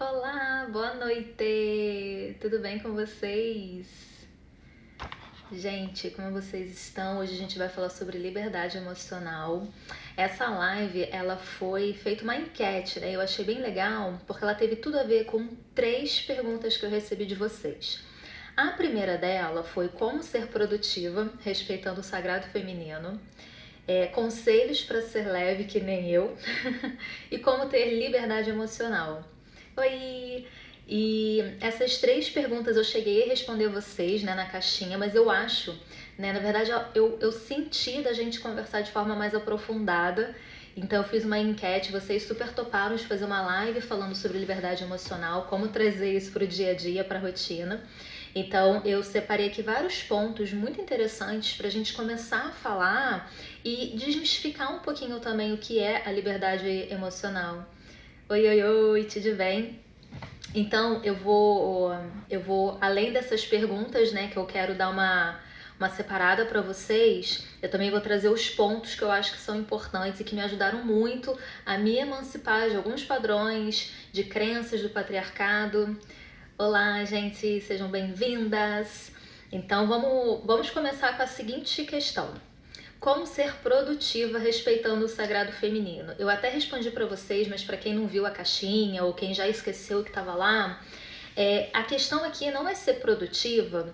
Olá, boa noite! Tudo bem com vocês? Gente, como vocês estão? Hoje a gente vai falar sobre liberdade emocional. Essa live, ela foi feita uma enquete, né? Eu achei bem legal, porque ela teve tudo a ver com 3 perguntas que eu recebi de vocês. A primeira dela foi como ser produtiva, respeitando o sagrado feminino. Conselhos para ser leve que nem eu e como ter liberdade emocional. Oi! E essas 3 perguntas eu cheguei a responder vocês, né, na caixinha, mas eu acho, né, na verdade eu senti da gente conversar de forma mais aprofundada. Então eu fiz uma enquete, vocês super toparam de fazer uma live falando sobre liberdade emocional, como trazer isso para o dia a dia, para a rotina. Então eu separei aqui vários pontos muito interessantes para a gente começar a falar e desmistificar um pouquinho também o que é a liberdade emocional. Oi, oi, oi, tudo bem? Então eu vou além dessas perguntas, né, que eu quero dar uma separada para vocês, eu também vou trazer os pontos que eu acho que são importantes e que me ajudaram muito a me emancipar de alguns padrões, de crenças do patriarcado. Olá, gente, sejam bem-vindas. Então vamos começar com a seguinte questão. Como ser produtiva respeitando o sagrado feminino? Eu até respondi para vocês, mas para quem não viu a caixinha ou quem já esqueceu que estava lá, a questão aqui não é ser produtiva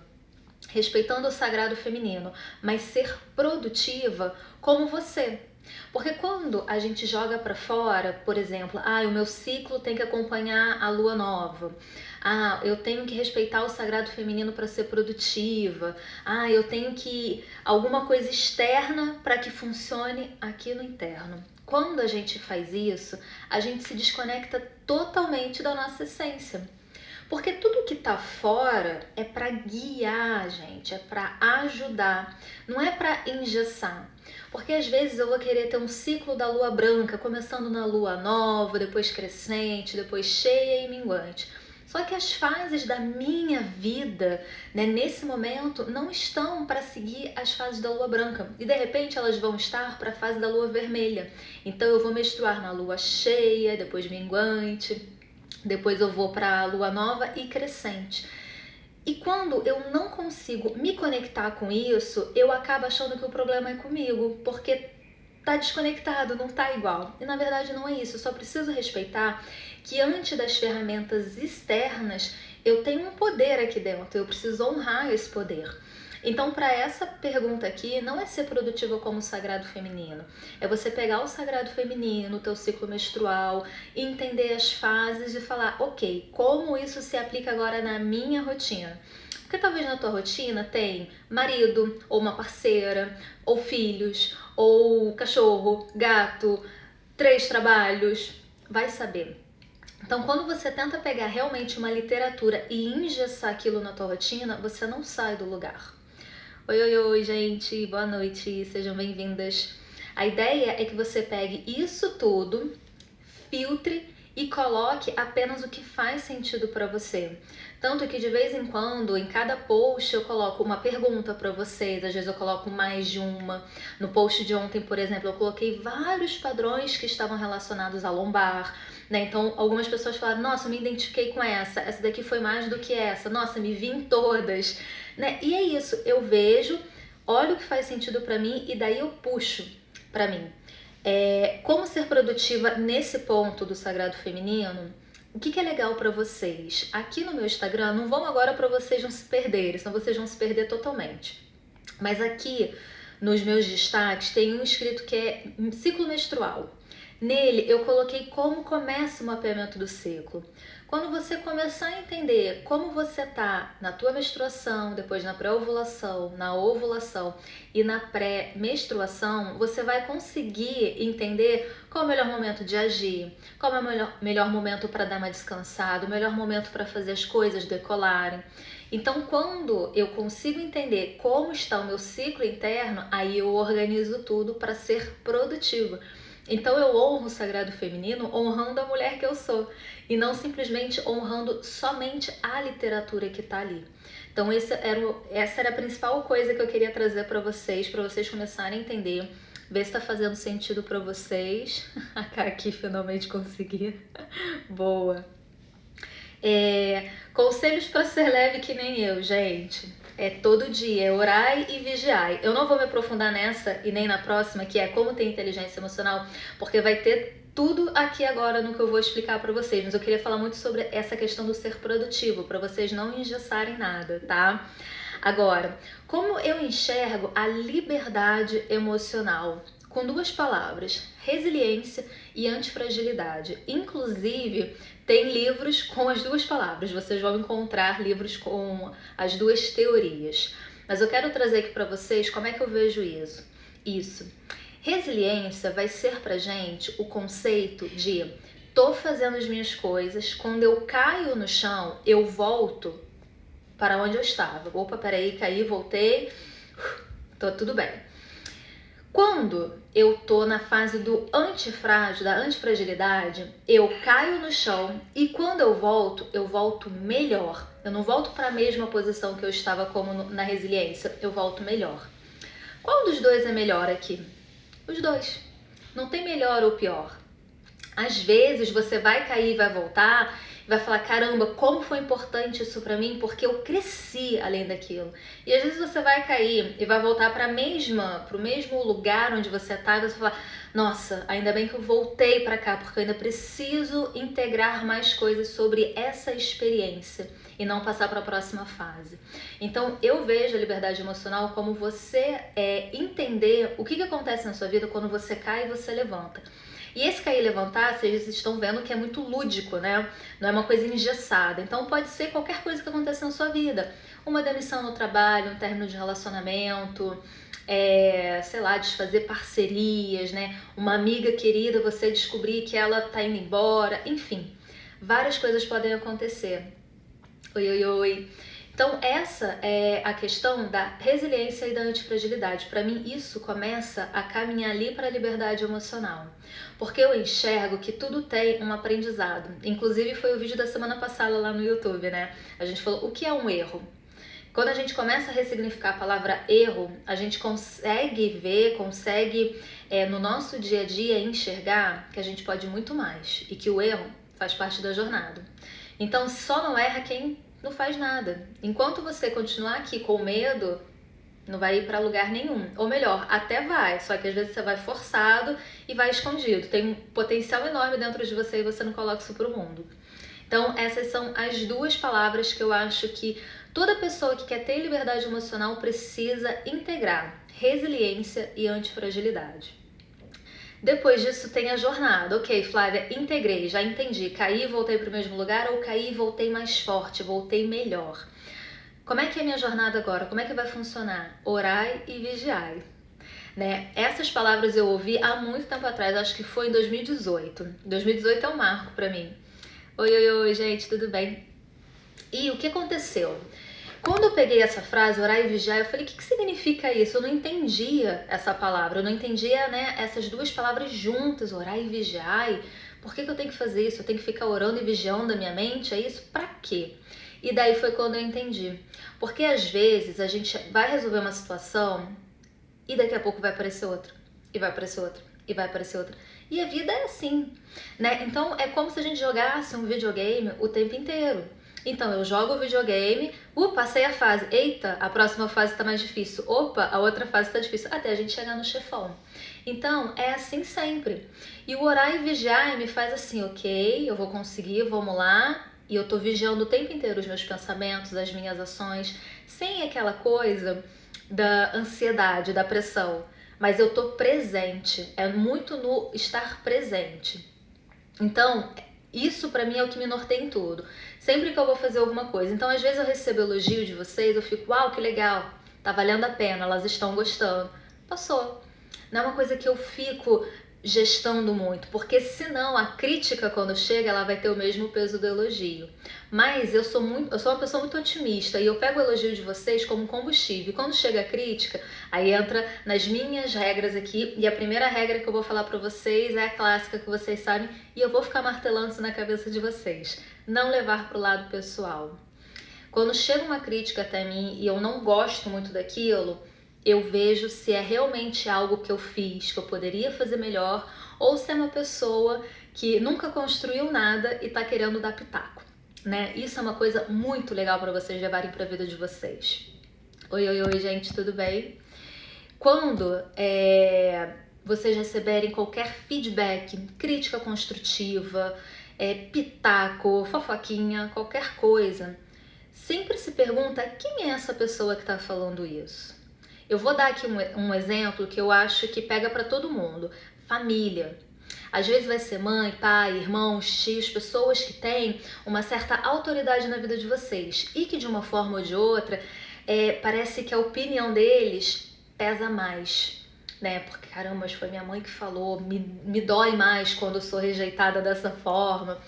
respeitando o sagrado feminino, mas ser produtiva como você. Porque quando a gente joga para fora, por exemplo, o meu ciclo tem que acompanhar a lua nova. Eu tenho que respeitar o sagrado feminino para ser produtiva. Eu tenho que alguma coisa externa para que funcione aqui no interno. Quando a gente faz isso, a gente se desconecta totalmente da nossa essência. Porque tudo que tá fora é para guiar a gente, é para ajudar, não é para engessar. Porque às vezes eu vou querer ter um ciclo da lua branca, começando na lua nova, depois crescente, depois cheia e minguante. Só que as fases da minha vida, né, nesse momento, não estão para seguir as fases da lua branca. E de repente elas vão estar para a fase da lua vermelha. Então eu vou menstruar na lua cheia, depois minguante. Depois eu vou para a lua nova e crescente. E quando eu não consigo me conectar com isso, eu acabo achando que o problema é comigo, porque tá desconectado, não tá igual. E na verdade não é isso, eu só preciso respeitar que antes das ferramentas externas, eu tenho um poder aqui dentro, eu preciso honrar esse poder. Então, para essa pergunta aqui, não é ser produtiva como o sagrado feminino. É você pegar o sagrado feminino, o teu ciclo menstrual, entender as fases e falar, ok, como isso se aplica agora na minha rotina? Porque talvez na tua rotina tem marido, ou uma parceira, ou filhos, ou cachorro, gato, 3 trabalhos, vai saber. Então, quando você tenta pegar realmente uma literatura e engessar aquilo na tua rotina, você não sai do lugar. Oi, oi, oi, gente, boa noite, sejam bem-vindas. A ideia é que você pegue isso tudo, filtre e coloque apenas o que faz sentido para você. Tanto que de vez em quando, em cada post, eu coloco uma pergunta para vocês, às vezes eu coloco mais de uma. No post de ontem, por exemplo, eu coloquei vários padrões que estavam relacionados à lombar, né? Então, algumas pessoas falaram, nossa, eu me identifiquei com essa daqui foi mais do que essa, nossa, me vi em todas, né? E é isso, eu vejo, olho o que faz sentido para mim e daí eu puxo para mim. Como ser produtiva nesse ponto do sagrado feminino? O que é legal para vocês? Aqui no meu Instagram, não vão agora para vocês não se perderem, senão vocês vão se perder totalmente. Mas aqui nos meus destaques tem um escrito que é ciclo menstrual. Nele eu coloquei como começa o mapeamento do ciclo. Quando você começar a entender como você tá na tua menstruação, depois na pré-ovulação, na ovulação e na pré-menstruação, você vai conseguir entender qual é o melhor momento de agir, qual é o melhor momento para dar uma descansada, o melhor momento para fazer as coisas decolarem. Então, quando eu consigo entender como está o meu ciclo interno, aí eu organizo tudo para ser produtiva. Então eu honro o sagrado feminino honrando a mulher que eu sou e não simplesmente honrando somente a literatura que está ali. Então essa era a principal coisa que eu queria trazer para vocês começarem a entender, ver se está fazendo sentido para vocês. A Kaki finalmente consegui. Boa! Conselhos para ser leve que nem eu, gente. É todo dia, é orai e vigiai. Eu não vou me aprofundar nessa e nem na próxima, que é como ter inteligência emocional, porque vai ter tudo aqui agora no que eu vou explicar para vocês. Mas eu queria falar muito sobre essa questão do ser produtivo, para vocês não engessarem nada, tá? Agora, como eu enxergo a liberdade emocional? Com duas palavras, resiliência e antifragilidade. Inclusive, tem livros com as duas palavras, vocês vão encontrar livros com as duas teorias. Mas eu quero trazer aqui para vocês como é que eu vejo isso. Resiliência vai ser pra gente o conceito de tô fazendo as minhas coisas, quando eu caio no chão, eu volto para onde eu estava. Opa, peraí, caí, voltei, tô tudo bem. Quando eu tô na fase do antifrágil, da antifragilidade, eu caio no chão e quando eu volto melhor. Eu não volto para a mesma posição que eu estava como na resiliência, eu volto melhor. Qual dos dois é melhor aqui? Os dois. Não tem melhor ou pior. Às vezes você vai cair e vai voltar e vai falar, caramba, como foi importante isso pra mim, porque eu cresci além daquilo. E às vezes você vai cair e vai voltar pro mesmo lugar onde você tá e você vai falar, nossa, ainda bem que eu voltei pra cá, porque eu ainda preciso integrar mais coisas sobre essa experiência e não passar para a próxima fase. Então eu vejo a liberdade emocional como você entender o que acontece na sua vida quando você cai e você levanta. E esse cair e levantar, vocês estão vendo que é muito lúdico, né? Não é uma coisa engessada. Então pode ser qualquer coisa que aconteça na sua vida. Uma demissão no trabalho, um término de relacionamento, sei lá, desfazer parcerias, né? Uma amiga querida, você descobrir que ela tá indo embora, enfim. Várias coisas podem acontecer. Oi. Então essa é a questão da resiliência e da antifragilidade. Para mim isso começa a caminhar ali para a liberdade emocional, porque eu enxergo que tudo tem um aprendizado. Inclusive foi o vídeo da semana passada lá no YouTube, né? A gente falou o que é um erro. Quando a gente começa a ressignificar a palavra erro, a gente consegue ver, no nosso dia a dia enxergar que a gente pode muito mais e que o erro faz parte da jornada. Então só não erra quem não faz nada. Enquanto você continuar aqui com medo, não vai ir para lugar nenhum. Ou melhor, até vai, só que às vezes você vai forçado e vai escondido. Tem um potencial enorme dentro de você e você não coloca isso pro mundo. Então essas são as duas palavras que eu acho que toda pessoa que quer ter liberdade emocional precisa integrar: resiliência e antifragilidade. Depois disso tem a jornada. Ok, Flávia, integrei, já entendi. Caí e voltei para o mesmo lugar ou caí e voltei mais forte, voltei melhor. Como é que é a minha jornada agora? Como é que vai funcionar? Orai e vigiai. Né? Essas palavras eu ouvi há muito tempo atrás, acho que foi em 2018. 2018 é um marco para mim. Oi, gente, tudo bem? E o que aconteceu? Quando eu peguei essa frase, orar e vigiar, eu falei, o que significa isso? Eu não entendia essa palavra, eu não entendia, né, essas duas palavras juntas, orar e vigiar. Por que eu tenho que fazer isso? Eu tenho que ficar orando e vigiando a minha mente? É isso? Pra quê? E daí foi quando eu entendi. Porque às vezes a gente vai resolver uma situação e daqui a pouco vai aparecer outra, e vai aparecer outra, e vai aparecer outra. E a vida é assim, né? Então é como se a gente jogasse um videogame o tempo inteiro. Então eu jogo o videogame, passei a fase, eita, a próxima fase tá mais difícil, opa, a outra fase tá difícil, até a gente chegar no chefão. Então é assim sempre. E o orar e vigiar me faz assim, ok, eu vou conseguir, vamos lá, e eu tô vigiando o tempo inteiro os meus pensamentos, as minhas ações, sem aquela coisa da ansiedade, da pressão, mas eu tô presente, é muito no estar presente. Então isso pra mim é o que me norteia em tudo. Sempre que eu vou fazer alguma coisa. Então às vezes eu recebo elogio de vocês, eu fico, uau, que legal, tá valendo a pena, elas estão gostando. Passou. Não é uma coisa que eu fico gestando muito, porque senão a crítica quando chega, ela vai ter o mesmo peso do elogio. Mas eu sou uma pessoa muito otimista e eu pego o elogio de vocês como combustível. E quando chega a crítica, aí entra nas minhas regras aqui, e a primeira regra que eu vou falar pra vocês é a clássica que vocês sabem, e eu vou ficar martelando isso na cabeça de vocês. Não levar pro lado pessoal. Quando chega uma crítica até mim e eu não gosto muito daquilo, eu vejo se é realmente algo que eu fiz, que eu poderia fazer melhor, ou se é uma pessoa que nunca construiu nada e tá querendo dar pitaco. né? Isso é uma coisa muito legal para vocês levarem para a vida de vocês. Oi, gente, tudo bem? Quando vocês receberem qualquer feedback, crítica construtiva, pitaco, fofoquinha, qualquer coisa, sempre se pergunta quem é essa pessoa que está falando isso. Eu vou dar aqui um exemplo que eu acho que pega para todo mundo. Família. Às vezes vai ser mãe, pai, irmãos, tios, pessoas que têm uma certa autoridade na vida de vocês e que de uma forma ou de outra parece que a opinião deles pesa mais, né? Porque caramba, mas foi minha mãe que falou, me dói mais quando eu sou rejeitada dessa forma.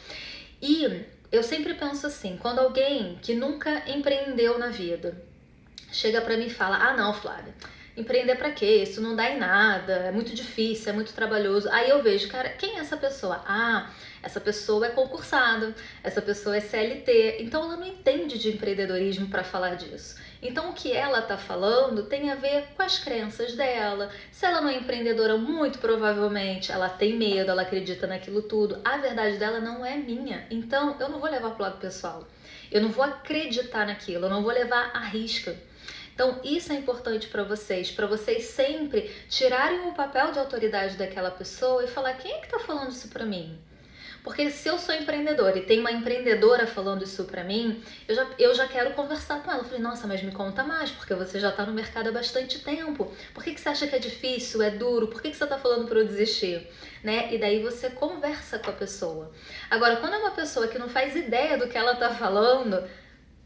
E eu sempre penso assim, quando alguém que nunca empreendeu na vida chega pra mim e fala, ah não, Flávia, empreender pra quê? Isso não dá em nada, é muito difícil, é muito trabalhoso. Aí eu vejo, cara, quem é essa pessoa? Ah, essa pessoa é concursada, essa pessoa é CLT, então ela não entende de empreendedorismo para falar disso. Então o que ela tá falando tem a ver com as crenças dela. Se ela não é empreendedora, muito provavelmente ela tem medo, ela acredita naquilo tudo. A verdade dela não é minha, então eu não vou levar pro lado pessoal. Eu não vou acreditar naquilo, eu não vou levar à risca. Então isso é importante para vocês sempre tirarem o papel de autoridade daquela pessoa e falar, quem é que tá falando isso para mim? Porque se eu sou empreendedora e tem uma empreendedora falando isso pra mim, eu já quero conversar com ela. Eu falei, nossa, mas me conta mais, porque você já tá no mercado há bastante tempo. Por que você acha que é difícil, é duro? Por que você tá falando pra eu desistir? Né? E daí você conversa com a pessoa. Agora, quando é uma pessoa que não faz ideia do que ela tá falando,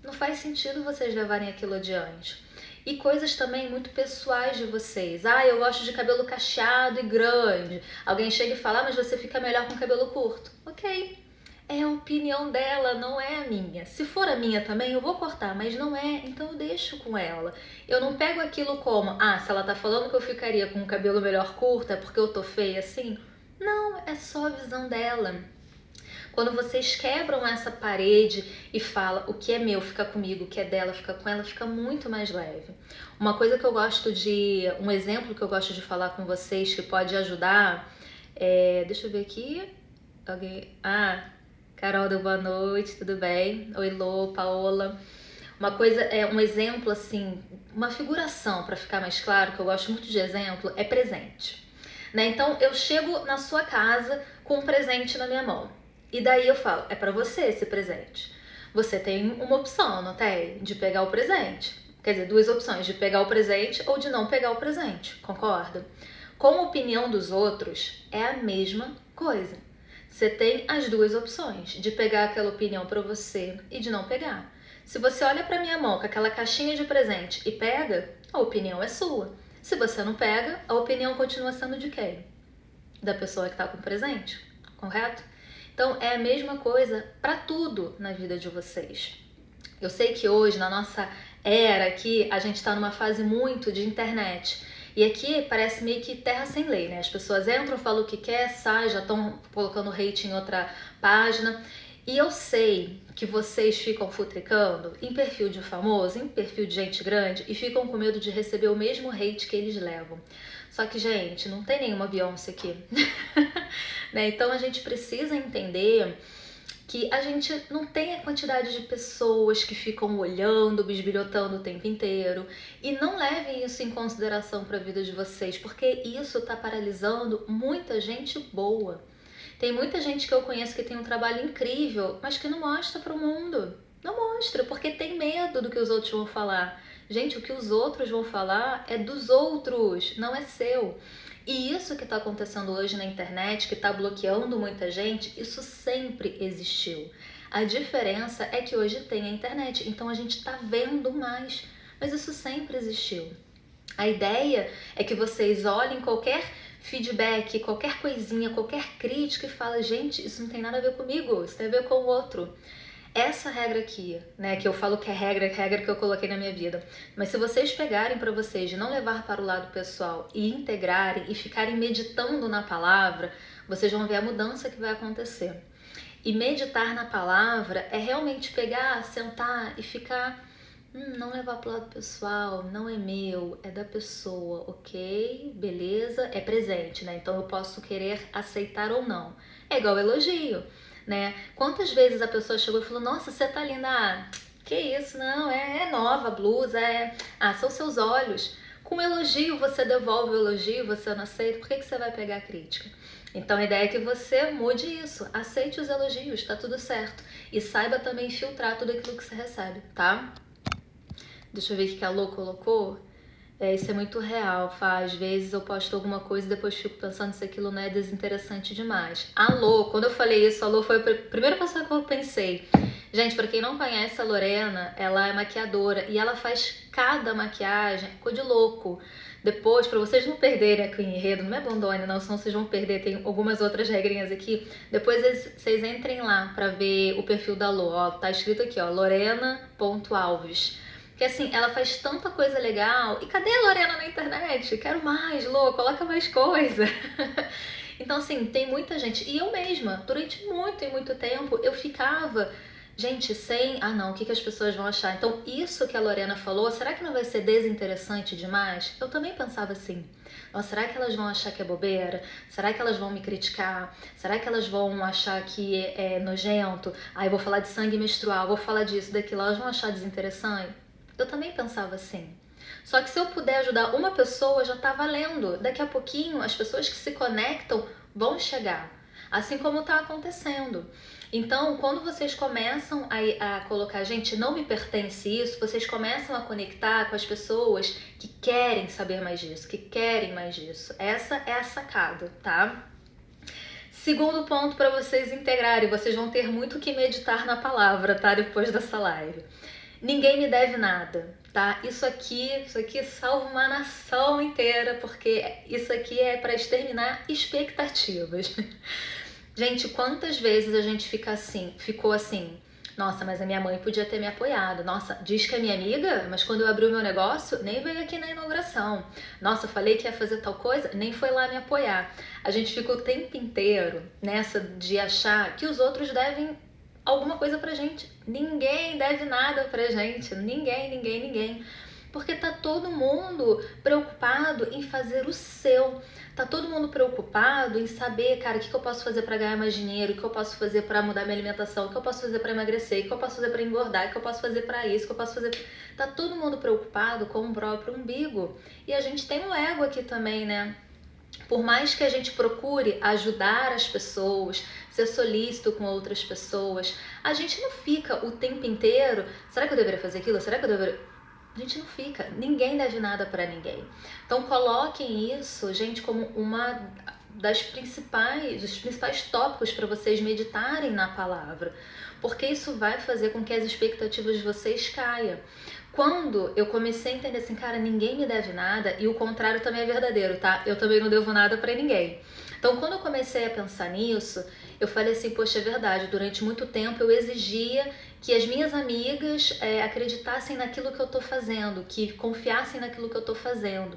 não faz sentido vocês levarem aquilo adiante. E coisas também muito pessoais de vocês. Ah, eu gosto de cabelo cacheado e grande. Alguém chega e fala, ah, mas você fica melhor com cabelo curto. Ok, é a opinião dela, não é a minha. Se for a minha também, eu vou cortar, mas não é, então eu deixo com ela. Eu não pego aquilo como, ah, se ela tá falando que eu ficaria com o cabelo melhor curto, é porque eu tô feia assim. Não, é só a visão dela. Quando vocês quebram essa parede e falam o que é meu fica comigo, o que é dela fica com ela, fica muito mais leve. Uma coisa que eu gosto um exemplo que eu gosto de falar com vocês que pode ajudar deixa eu ver aqui. Alguém? Ah, Carol deu boa noite, tudo bem? Oi, Lô, Paola. Uma coisa, um exemplo assim, uma figuração para ficar mais claro, que eu gosto muito de exemplo, é presente. Né? Então eu chego na sua casa com um presente na minha mão. E daí eu falo, é para você esse presente. Você tem uma opção, não tem? De pegar o presente. Quer dizer, duas opções, de pegar o presente ou de não pegar o presente, concorda? Com a opinião dos outros, é a mesma coisa. Você tem as duas opções, de pegar aquela opinião para você e de não pegar. Se você olha para minha mão com aquela caixinha de presente e pega, a opinião é sua. Se você não pega, a opinião continua sendo de quem? Da pessoa que está com o presente, correto? Então é a mesma coisa para tudo na vida de vocês. Eu sei que hoje, na nossa era aqui, a gente está numa fase muito de internet. E aqui parece meio que terra sem lei, né? As pessoas entram, falam o que quer, saem, já estão colocando hate em outra página. E eu sei que vocês ficam futricando em perfil de famoso, em perfil de gente grande e ficam com medo de receber o mesmo hate que eles levam. Só que, gente, não tem nenhuma Beyoncé aqui. Né? Então a gente precisa entender que a gente não tem a quantidade de pessoas que ficam olhando, bisbilhotando o tempo inteiro. E não levem isso em consideração para a vida de vocês, porque isso está paralisando muita gente boa. Tem muita gente que eu conheço que tem um trabalho incrível, mas que não mostra para o mundo. Não mostra, porque tem medo do que os outros vão falar. Gente, o que os outros vão falar é dos outros, não é seu. E isso que está acontecendo hoje na internet, que está bloqueando muita gente, isso sempre existiu. A diferença é que hoje tem a internet, então a gente está vendo mais, mas isso sempre existiu. A ideia é que vocês olhem qualquer feedback, qualquer coisinha, qualquer crítica e falem, gente, isso não tem nada a ver comigo, isso tem a ver com o outro. Essa regra aqui, né, que eu falo que é regra que eu coloquei na minha vida. Mas se vocês pegarem para vocês de não levar para o lado pessoal e integrarem e ficarem meditando na palavra, vocês vão ver a mudança que vai acontecer. E meditar na palavra é realmente pegar, sentar e ficar, não levar para o lado pessoal, não é meu, é da pessoa, ok? Beleza? É presente, né? Então eu posso querer aceitar ou não. É igual elogio. né? Quantas vezes a pessoa chegou e falou, nossa, você tá linda, que isso, não, é nova a blusa, são seus olhos. Com elogio você devolve o elogio, você não aceita, por que você vai pegar a crítica? Então a ideia é que você mude isso, aceite os elogios, tá tudo certo. E saiba também filtrar tudo aquilo que você recebe, tá? Deixa eu ver o que a Lô colocou. Isso é muito real, às vezes eu posto alguma coisa e depois fico pensando se aquilo não é desinteressante demais. A Lô, quando eu falei isso, a Lô foi a primeira pessoa que eu pensei. Gente, pra quem não conhece a Lorena, ela é maquiadora e ela faz cada maquiagem, ficou de louco. Depois, pra vocês não perderem aqui o enredo, não me abandone não, senão vocês vão perder, tem algumas outras regrinhas aqui. Depois vocês entrem lá pra ver o perfil da Lô, ó, tá escrito aqui, ó, lorena.alves. Porque assim, ela faz tanta coisa legal. E cadê a Lorena na internet? Quero mais, Lô, coloca mais coisa. Então assim, tem muita gente. E eu mesma, durante muito e muito tempo, eu ficava, gente, sem... não, o que as pessoas vão achar? Então isso que a Lorena falou, será que não vai ser desinteressante demais? Eu também pensava assim. Nossa, será que elas vão achar que é bobeira? Será que elas vão me criticar? Será que elas vão achar que é nojento? Eu vou falar de sangue menstrual, vou falar disso, daquilo. Elas vão achar desinteressante? Eu também pensava assim. Só que se eu puder ajudar uma pessoa, já tá valendo. Daqui a pouquinho, as pessoas que se conectam vão chegar. Assim como tá acontecendo. Então, quando vocês começam a colocar, gente, não me pertence isso, vocês começam a conectar com as pessoas que querem saber mais disso, que querem mais disso. Essa é a sacada, tá? Segundo ponto para vocês integrarem, vocês vão ter muito que meditar na palavra, tá? Depois dessa live. Ninguém me deve nada, tá? Isso aqui salva uma nação inteira, porque isso aqui é para exterminar expectativas. Gente, quantas vezes a gente ficou assim, nossa, mas a minha mãe podia ter me apoiado. Nossa, diz que é minha amiga, mas quando eu abri o meu negócio, nem veio aqui na inauguração. Nossa, falei que ia fazer tal coisa, nem foi lá me apoiar. A gente fica o tempo inteiro nessa de achar que os outros devem alguma coisa pra gente. Ninguém deve nada pra gente. Ninguém. Porque tá todo mundo preocupado em fazer o seu. Tá todo mundo preocupado em saber, cara, o que eu posso fazer pra ganhar mais dinheiro, o que eu posso fazer pra mudar minha alimentação, o que eu posso fazer pra emagrecer, o que eu posso fazer pra engordar, o que eu posso fazer pra isso, o que eu posso fazer... Tá todo mundo preocupado com o próprio umbigo. E a gente tem um ego aqui também, né? Por mais que a gente procure ajudar as pessoas, ser solícito com outras pessoas, a gente não fica o tempo inteiro, será que eu deveria fazer aquilo? Será que eu deveria... A gente não fica, ninguém deve nada pra ninguém. Então coloquem isso, gente, como uma dos principais tópicos para vocês meditarem na palavra, porque isso vai fazer com que as expectativas de vocês caiam. Quando eu comecei a entender assim, cara, ninguém me deve nada, e o contrário também é verdadeiro, tá? Eu também não devo nada pra ninguém. Então, quando eu comecei a pensar nisso, eu falei assim, poxa, é verdade, durante muito tempo eu exigia que as minhas amigas acreditassem naquilo que eu tô fazendo, que confiassem naquilo que eu tô fazendo.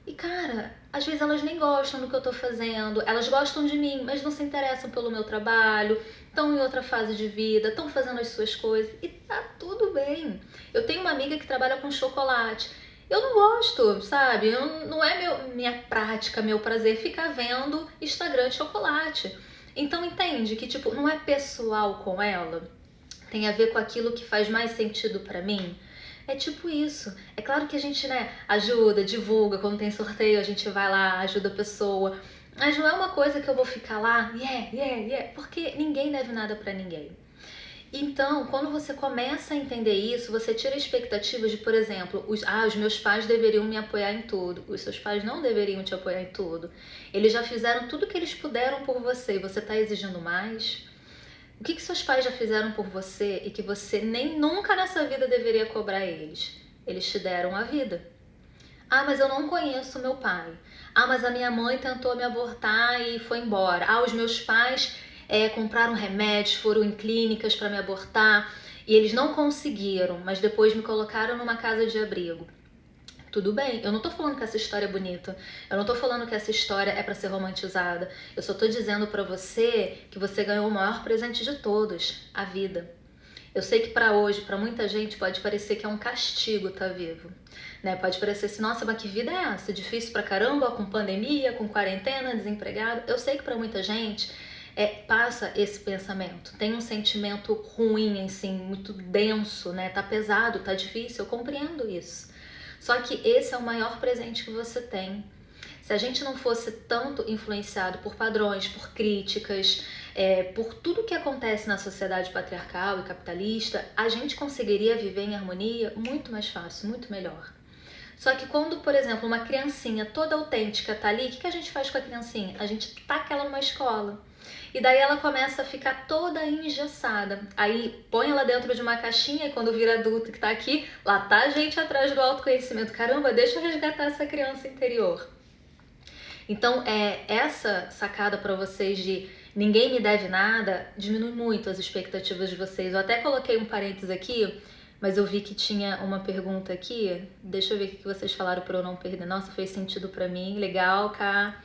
E cara, às vezes elas nem gostam do que eu tô fazendo, elas gostam de mim, mas não se interessam pelo meu trabalho, estão em outra fase de vida, estão fazendo as suas coisas e tá tudo bem. Eu tenho uma amiga que trabalha com chocolate. Eu não gosto, sabe? Não é minha prática, meu prazer ficar vendo Instagram de chocolate. Então entende que tipo, não é pessoal com ela, tem a ver com aquilo que faz mais sentido pra mim. É tipo isso. É claro que a gente, né, ajuda, divulga, quando tem sorteio a gente vai lá, ajuda a pessoa. Mas não é uma coisa que eu vou ficar lá, porque ninguém deve nada pra ninguém. Então, quando você começa a entender isso, você tira expectativas de, por exemplo, os meus pais deveriam me apoiar em tudo. Os seus pais não deveriam te apoiar em tudo. Eles já fizeram tudo que eles puderam por você e você tá exigindo mais? O que seus pais já fizeram por você e que você nem nunca nessa vida deveria cobrar eles? Eles te deram a vida. Mas eu não conheço meu pai. Mas a minha mãe tentou me abortar e foi embora. Os meus pais compraram remédios, foram em clínicas para me abortar e eles não conseguiram, mas depois me colocaram numa casa de abrigo. Tudo bem, eu não tô falando que essa história é bonita, eu não tô falando que essa história é pra ser romantizada, eu só tô dizendo pra você que você ganhou o maior presente de todos, a vida. Eu sei que pra hoje, pra muita gente, pode parecer que é um castigo tá vivo, né? Pode parecer assim, nossa, mas que vida é essa? Difícil pra caramba, com pandemia, com quarentena, desempregado. Eu sei que pra muita gente passa esse pensamento. Tem um sentimento ruim, assim, muito denso, né? Tá pesado, tá difícil, eu compreendo isso. Só que esse é o maior presente que você tem. Se a gente não fosse tanto influenciado por padrões, por críticas, por tudo que acontece na sociedade patriarcal e capitalista, a gente conseguiria viver em harmonia muito mais fácil, muito melhor. Só que quando, por exemplo, uma criancinha toda autêntica tá ali, o que a gente faz com a criancinha? A gente taca ela numa escola. E daí ela começa a ficar toda engessada. Aí põe ela dentro de uma caixinha e quando vira adulto que tá aqui, lá tá a gente atrás do autoconhecimento. Caramba, deixa eu resgatar essa criança interior. Então, essa sacada para vocês de ninguém me deve nada, diminui muito as expectativas de vocês. Eu até coloquei um parênteses aqui, mas eu vi que tinha uma pergunta aqui. Deixa eu ver o que vocês falaram para eu não perder. Nossa, fez sentido para mim. Legal, Ká.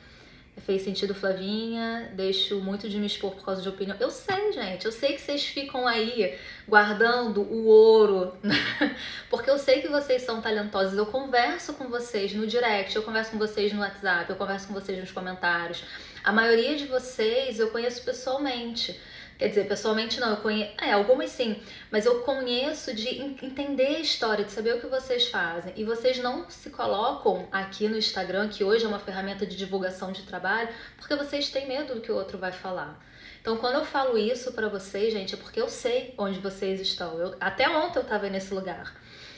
Fez sentido, Flavinha. Deixo muito de me expor por causa de opinião. Eu sei, gente. Eu sei que vocês ficam aí guardando o ouro. Porque eu sei que vocês são talentosos. Eu converso com vocês no direct. Eu converso com vocês no WhatsApp. Eu converso com vocês nos comentários. A maioria de vocês eu conheço pessoalmente. Quer dizer, pessoalmente não, eu conheço, algumas sim, mas eu conheço de entender a história, de saber o que vocês fazem. E vocês não se colocam aqui no Instagram, que hoje é uma ferramenta de divulgação de trabalho, porque vocês têm medo do que o outro vai falar. Então, quando eu falo isso pra vocês, gente, é porque eu sei onde vocês estão. Até ontem eu tava nesse lugar.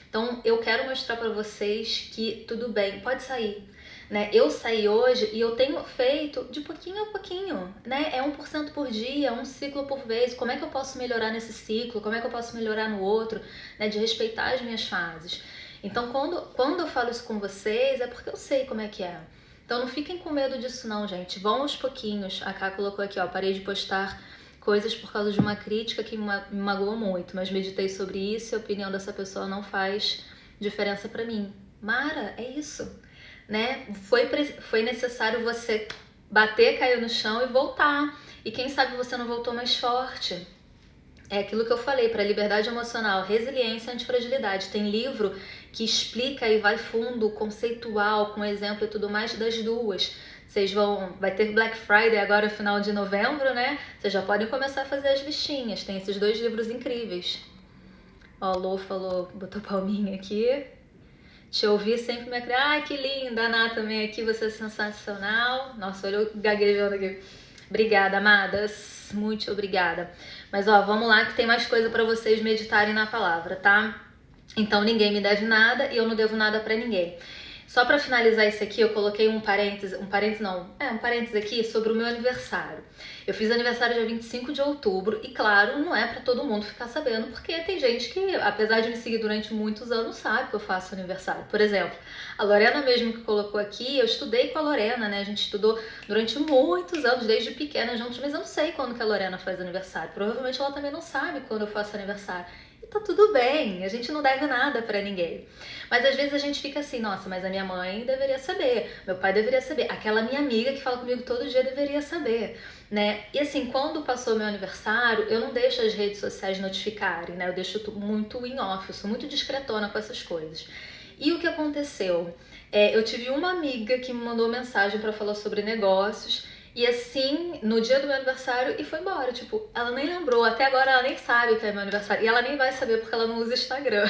Então, eu quero mostrar pra vocês que tudo bem, pode sair. Né? Eu saí hoje e eu tenho feito de pouquinho a pouquinho, né? É 1% por dia, um ciclo por vez. Como é que eu posso melhorar nesse ciclo? Como é que eu posso melhorar no outro? Né? De respeitar as minhas fases. Então, quando eu falo isso com vocês, é porque eu sei como é que é. Então, não fiquem com medo disso não, gente. Vão aos pouquinhos. A Ká colocou aqui, ó, parei de postar coisas por causa de uma crítica que me magoou muito, mas meditei sobre isso e a opinião dessa pessoa não faz diferença pra mim. Mara, é isso. Né? Foi necessário você bater, cair no chão e voltar. E quem sabe você não voltou mais forte. É aquilo que eu falei, para liberdade emocional, resiliência e antifragilidade. Tem livro que explica e vai fundo, conceitual, com exemplo e tudo mais das duas. Vai ter Black Friday agora, final de novembro, né? Vocês já podem começar a fazer as listinhas. Tem esses 2 livros incríveis. Ó, o Lô falou, botou palminha aqui. Te ouvir sempre me acredita. Ai, que linda, a Ná também aqui, você é sensacional. Nossa, olha eu gaguejando aqui. Obrigada, amadas. Muito obrigada. Mas ó, vamos lá que tem mais coisa pra vocês meditarem na palavra, tá? Então, ninguém me deve nada e eu não devo nada pra ninguém. Só pra finalizar isso aqui, eu coloquei um parênteses aqui sobre o meu aniversário. Eu fiz aniversário dia 25 de outubro e, claro, não é pra todo mundo ficar sabendo, porque tem gente que, apesar de me seguir durante muitos anos, sabe que eu faço aniversário. Por exemplo, a Lorena mesmo que colocou aqui, eu estudei com a Lorena, né? A gente estudou durante muitos anos, desde pequena juntos, mas eu não sei quando que a Lorena faz aniversário. Provavelmente ela também não sabe quando eu faço aniversário. Tá tudo bem, a gente não deve nada pra ninguém. Mas às vezes a gente fica assim, nossa, mas a minha mãe deveria saber, meu pai deveria saber, aquela minha amiga que fala comigo todo dia deveria saber, né? E assim, quando passou meu aniversário, eu não deixo as redes sociais notificarem, né? Eu deixo muito in off, eu sou muito discretona com essas coisas. E o que aconteceu? Eu tive uma amiga que me mandou mensagem pra falar sobre negócios. E assim, no dia do meu aniversário, e foi embora, tipo, ela nem lembrou, até agora ela nem sabe que é meu aniversário, e ela nem vai saber porque ela não usa Instagram.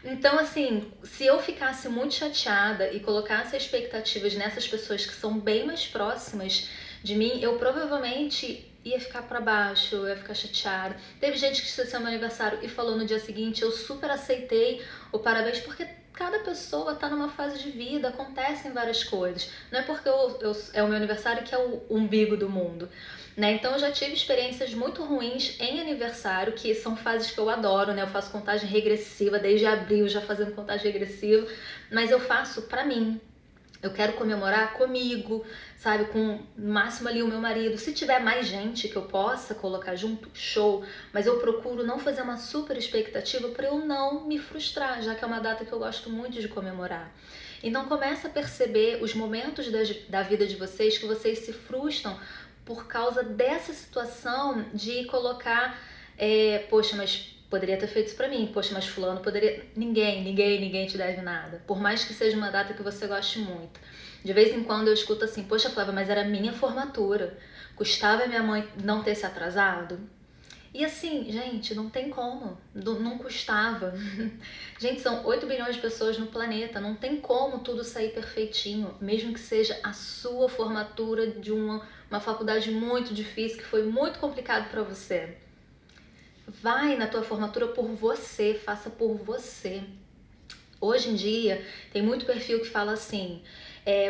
Então, assim, se eu ficasse muito chateada e colocasse expectativas nessas pessoas que são bem mais próximas de mim, eu provavelmente ia ficar pra baixo, eu ia ficar chateada. Teve gente que esqueceu meu aniversário e falou no dia seguinte, eu super aceitei o parabéns, porque cada pessoa tá numa fase de vida, acontecem várias coisas. Não é porque é o meu aniversário que é o umbigo do mundo, né? Então eu já tive experiências muito ruins em aniversário, que são fases que eu adoro, né? Eu faço contagem regressiva desde abril, já fazendo contagem regressiva, mas eu faço pra mim. Eu quero comemorar comigo, sabe? Com no máximo ali o meu marido. Se tiver mais gente que eu possa colocar junto, show. Mas eu procuro não fazer uma super expectativa para eu não me frustrar, já que é uma data que eu gosto muito de comemorar. Então começa a perceber os momentos da vida de vocês que vocês se frustram por causa dessa situação de colocar, poxa, mas Poderia ter feito isso pra mim. Poxa, mas fulano poderia... Ninguém te deve nada. Por mais que seja uma data que você goste muito. De vez em quando eu escuto assim, poxa, Flávia, mas era minha formatura. Custava minha mãe não ter se atrasado? E assim, gente, não tem como. Não custava. Gente, são 8 bilhões de pessoas no planeta. Não tem como tudo sair perfeitinho. Mesmo que seja a sua formatura de uma faculdade muito difícil, que foi muito complicado pra você. Vai na tua formatura por você, faça por você. Hoje em dia, tem muito perfil que fala assim,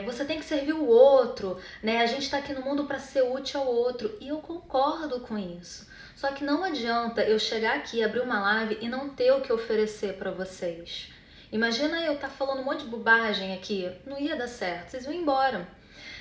você tem que servir o outro, né? A gente tá aqui no mundo para ser útil ao outro. E eu concordo com isso. Só que não adianta eu chegar aqui, abrir uma live e não ter o que oferecer para vocês. Imagina eu estar falando um monte de bobagem aqui, não ia dar certo, vocês vão embora.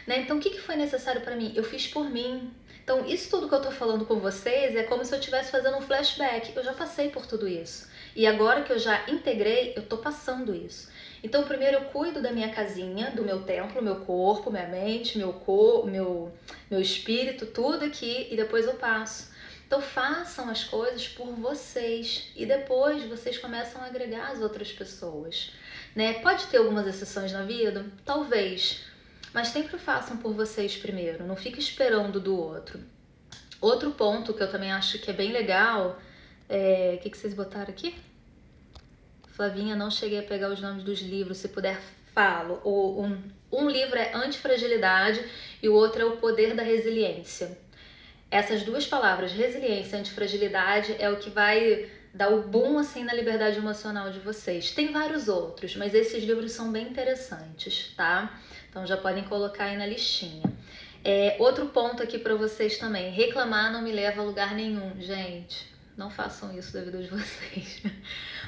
Né? Então, o que foi necessário para mim? Eu fiz por mim. Então, isso tudo que eu tô falando com vocês é como se eu estivesse fazendo um flashback. Eu já passei por tudo isso. E agora que eu já integrei, eu tô passando isso. Então, primeiro eu cuido da minha casinha, do meu templo, meu corpo, minha mente, meu espírito, tudo aqui, e depois eu passo. Então, façam as coisas por vocês e depois vocês começam a agregar as outras pessoas. Né? Pode ter algumas exceções na vida? Talvez. Mas sempre façam por vocês primeiro, não fique esperando do outro. Outro ponto que eu também acho que é bem legal, o que vocês botaram aqui? Flavinha, não cheguei a pegar os nomes dos livros, se puder falo. Um livro é Antifragilidade e o outro é O Poder da Resiliência. Essas duas palavras, resiliência e antifragilidade, é o que vai dar o boom assim na liberdade emocional de vocês. Tem vários outros, mas esses livros são bem interessantes, tá? Então já podem colocar aí na listinha. Outro ponto aqui para vocês também, reclamar não me leva a lugar nenhum. Gente, não façam isso da vida de vocês.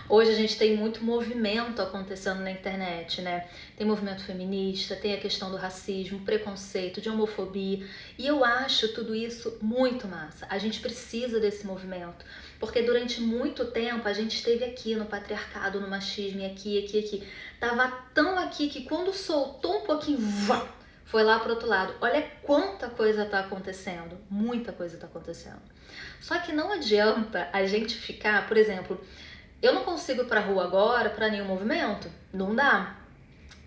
Hoje a gente tem muito movimento acontecendo na internet, né? Tem movimento feminista, tem a questão do racismo, preconceito, de homofobia. E eu acho tudo isso muito massa. A gente precisa desse movimento. Porque durante muito tempo a gente esteve aqui no patriarcado, no machismo, e aqui. Tava tão aqui que quando soltou um pouquinho, foi lá pro outro lado. Olha quanta coisa tá acontecendo. Muita coisa tá acontecendo. Só que não adianta a gente ficar, por exemplo, eu não consigo ir pra rua agora para nenhum movimento. Não dá.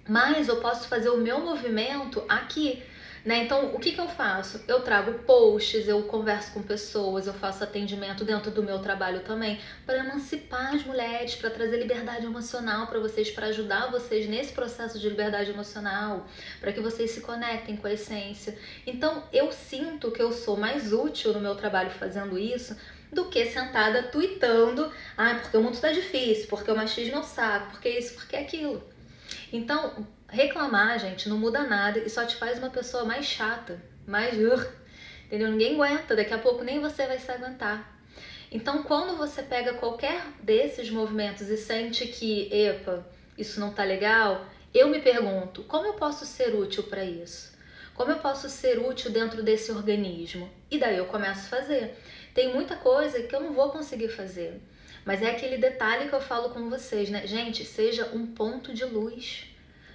Mas eu posso fazer o meu movimento aqui. Né? Então, o que eu faço? Eu trago posts, eu converso com pessoas, eu faço atendimento dentro do meu trabalho também para emancipar as mulheres, para trazer liberdade emocional para vocês, para ajudar vocês nesse processo de liberdade emocional, para que vocês se conectem com a essência. Então, eu sinto que eu sou mais útil no meu trabalho fazendo isso do que sentada tweetando, porque o mundo tá difícil, porque o machismo é um saco, porque isso, porque aquilo. Então, reclamar, gente, não muda nada e só te faz uma pessoa mais chata, mais... entendeu? Ninguém aguenta, daqui a pouco nem você vai se aguentar. Então, quando você pega qualquer desses movimentos e sente que, epa, isso não tá legal, eu me pergunto, como eu posso ser útil para isso? Como eu posso ser útil dentro desse organismo? E daí eu começo a fazer. Tem muita coisa que eu não vou conseguir fazer. Mas é aquele detalhe que eu falo com vocês, né? Gente, seja um ponto de luz.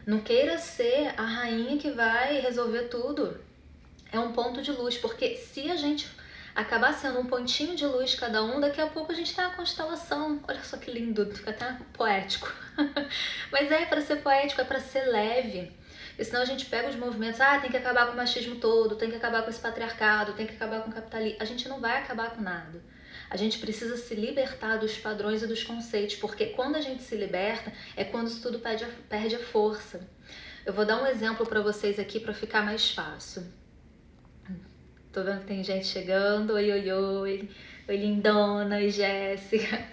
Não queira ser a rainha que vai resolver tudo. É um ponto de luz, porque se a gente acabar sendo um pontinho de luz cada um, daqui a pouco a gente tem uma constelação. Olha só que lindo, fica até poético. Mas é para ser poético, é para ser leve. Porque senão a gente pega os movimentos, tem que acabar com o machismo todo, tem que acabar com esse patriarcado, tem que acabar com o capitalismo. A gente não vai acabar com nada. A gente precisa se libertar dos padrões e dos conceitos, porque quando a gente se liberta, é quando isso tudo perde a força. Eu vou dar um exemplo para vocês aqui para ficar mais fácil. Tô vendo que tem gente chegando. Oi, oi, oi. Oi, lindona. Oi, Jéssica.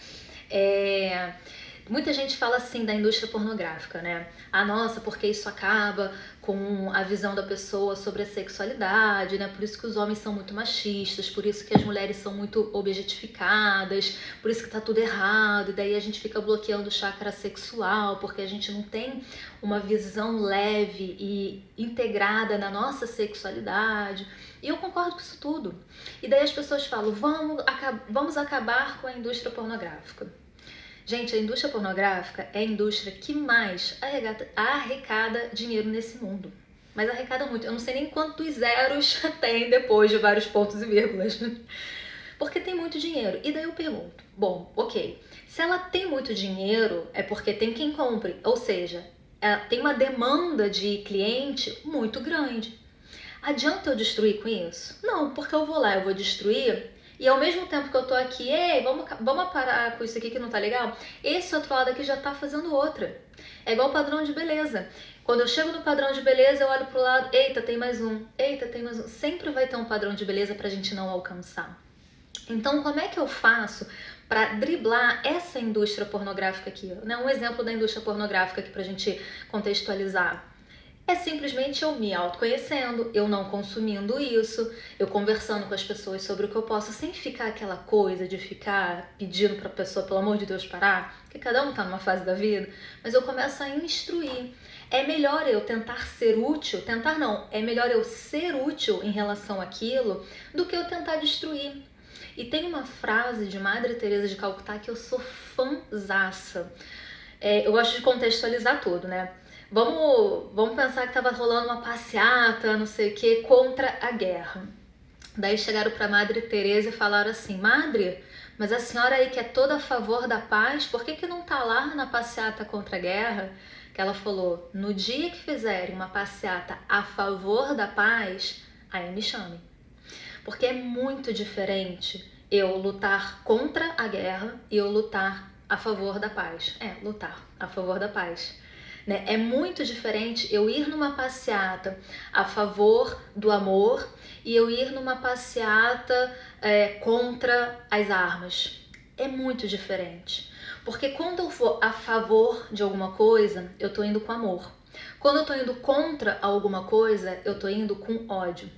Muita gente fala assim da indústria pornográfica, né? Nossa, porque isso acaba com a visão da pessoa sobre a sexualidade, né? Por isso que os homens são muito machistas, por isso que as mulheres são muito objetificadas, por isso que tá tudo errado, e daí a gente fica bloqueando o chakra sexual, porque a gente não tem uma visão leve e integrada na nossa sexualidade. E eu concordo com isso tudo. E daí as pessoas falam, vamos acabar com a indústria pornográfica. Gente, a indústria pornográfica é a indústria que mais arrecada dinheiro nesse mundo. Mas arrecada muito. Eu não sei nem quantos zeros tem depois de vários pontos e vírgulas. Porque tem muito dinheiro. E daí eu pergunto, bom, ok, se ela tem muito dinheiro, é porque tem quem compre. Ou seja, ela tem uma demanda de cliente muito grande. Adianta eu destruir com isso? Não, porque eu vou lá, eu vou destruir e ao mesmo tempo que eu tô aqui, ei, vamos parar com isso aqui que não tá legal, esse outro lado aqui já tá fazendo outra. É igual padrão de beleza. Quando eu chego no padrão de beleza, eu olho pro lado, eita, tem mais um, eita, tem mais um. Sempre vai ter um padrão de beleza pra gente não alcançar. Então, como é que eu faço para driblar essa indústria pornográfica aqui? Né? Um exemplo da indústria pornográfica aqui pra gente contextualizar. É simplesmente eu me autoconhecendo, eu não consumindo isso, eu conversando com as pessoas sobre o que eu posso, sem ficar aquela coisa de ficar pedindo pra pessoa, pelo amor de Deus, parar, porque cada um tá numa fase da vida, mas eu começo a instruir. É melhor eu tentar ser útil, tentar não, é melhor eu ser útil em relação àquilo do que eu tentar destruir. E tem uma frase de Madre Teresa de Calcutá que eu sou fãzaça. Eu gosto de contextualizar tudo, né? Vamos pensar que estava rolando uma passeata, não sei o que, contra a guerra. Daí chegaram para Madre Teresa e falaram assim, Madre, mas a senhora aí que é toda a favor da paz, por que não tá lá na passeata contra a guerra? Que ela falou, no dia que fizerem uma passeata a favor da paz, aí me chamem. Porque é muito diferente eu lutar contra a guerra e eu lutar a favor da paz. Lutar a favor da paz. Né? É muito diferente eu ir numa passeata a favor do amor e eu ir numa passeata contra as armas. É muito diferente. Porque quando eu for a favor de alguma coisa, eu tô indo com amor. Quando eu tô indo contra alguma coisa, eu tô indo com ódio.